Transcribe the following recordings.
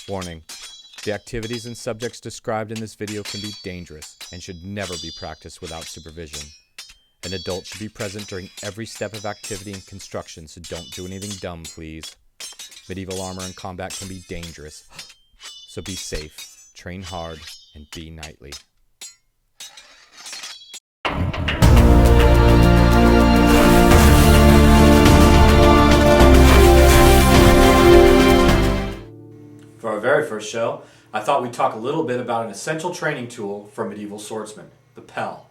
Warning: the activities and subjects described in this video can be dangerous and should never be practiced without supervision. An adult should be present during every step of activity and construction, so don't do anything dumb, please. Medieval armor and combat can be dangerous, so be safe, train hard, and be knightly. For our very first show, I thought we'd talk a little bit about an essential training tool for medieval swordsmen, the pell.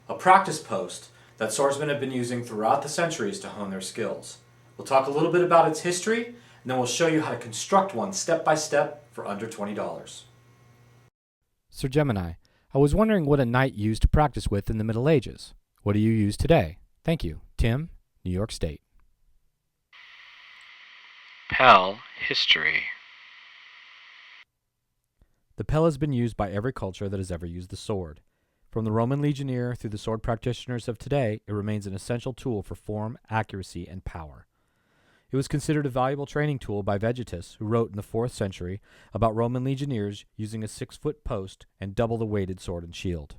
A practice post that swordsmen have been using throughout the centuries to hone their skills. We'll talk a little bit about its history, and then we'll show you how to construct one step by step for under $20. Sir Gemini, I was wondering what a knight used to practice with in the Middle Ages. What do you use today? Thank you. Tim, New York State. Pell History. The pell has been used by every culture that has ever used the sword. From the Roman legionnaire through the sword practitioners of today, it remains an essential tool for form, accuracy, and power. It was considered a valuable training tool by Vegetus, who wrote in the 4th century about Roman legionnaires using a 6-foot post and double the weighted sword and shield.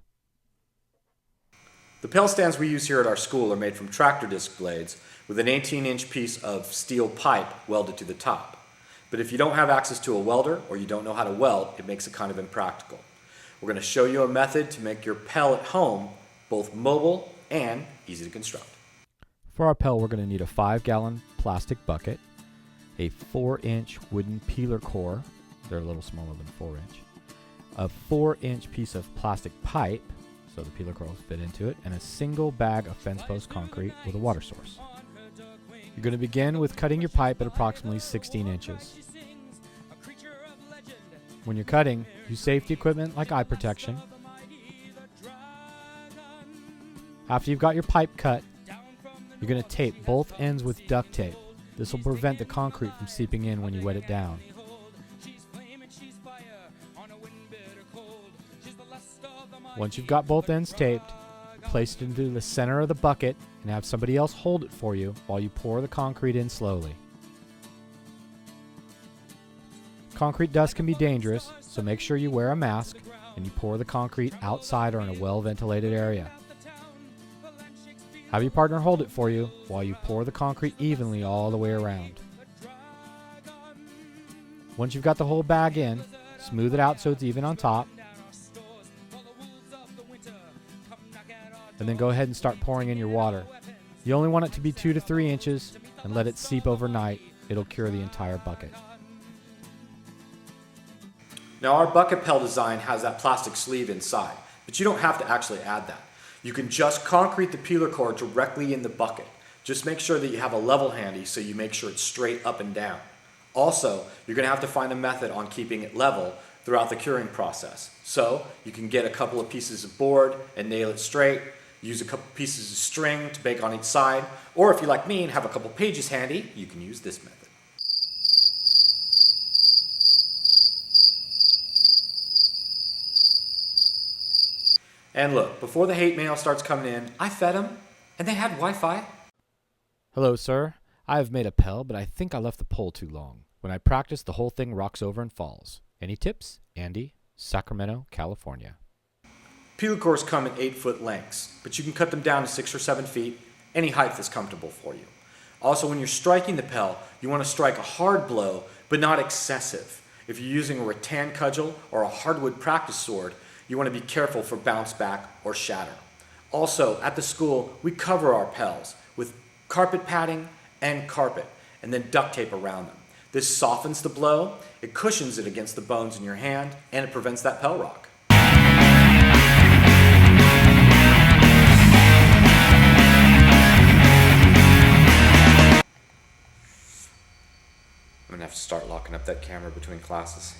The pell stands we use here at our school are made from tractor disc blades with an 18-inch piece of steel pipe welded to the top. But if you don't have access to a welder or you don't know how to weld, it makes it kind of impractical. We're going to show you a method to make your pell at home both mobile and easy to construct. For our pell, we're going to need a 5-gallon plastic bucket, a 4-inch wooden peeler core, they're a little smaller than 4-inch, a 4-inch piece of plastic pipe, so the peeler core will fit into it, and a single bag of fence post concrete with a water source. You're going to begin with cutting your pipe at approximately 16 inches. When you're cutting, use safety equipment like eye protection. After you've got your pipe cut, you're going to tape both ends with duct tape. This will prevent the concrete from seeping in when you wet it down. Once you've got both ends taped, place it into the center of the bucket and have somebody else hold it for you while you pour the concrete in slowly. Concrete dust can be dangerous, so make sure you wear a mask and you pour the concrete outside or in a well-ventilated area. Have your partner hold it for you while you pour the concrete evenly all the way around. Once you've got the whole bag in, smooth it out so it's even on top. And then go ahead and start pouring in your water. You only want it to be 2 to 3 inches and let it seep overnight. It'll cure the entire bucket. Now our bucket pell design has that plastic sleeve inside, but you don't have to actually add that. You can just concrete the peeler core directly in the bucket. Just make sure that you have a level handy so you make sure it's straight up and down. Also, you're going to have to find a method on keeping it level throughout the curing process. So you can get a couple of pieces of board and nail it straight. Use a couple pieces of string to bake on each side, or if you like me and have a couple pages handy, you can use this method. And look, before the hate mail starts coming in, I fed them, and they had Wi-Fi. Hello, sir. I have made a pell, but I think I left the pole too long. When I practice, the whole thing rocks over and falls. Any tips? Andy, Sacramento, California. Peeler cores come in 8-foot lengths, but you can cut them down to 6 or 7 feet, any height that's comfortable for you. Also, when you're striking the pell, you want to strike a hard blow, but not excessive. If you're using a rattan cudgel or a hardwood practice sword, you want to be careful for bounce back or shatter. Also, at the school, we cover our pells with carpet padding and carpet, and then duct tape around them. This softens the blow, it cushions it against the bones in your hand, and it prevents that pell rock. I'm gonna have to start locking up that camera between classes.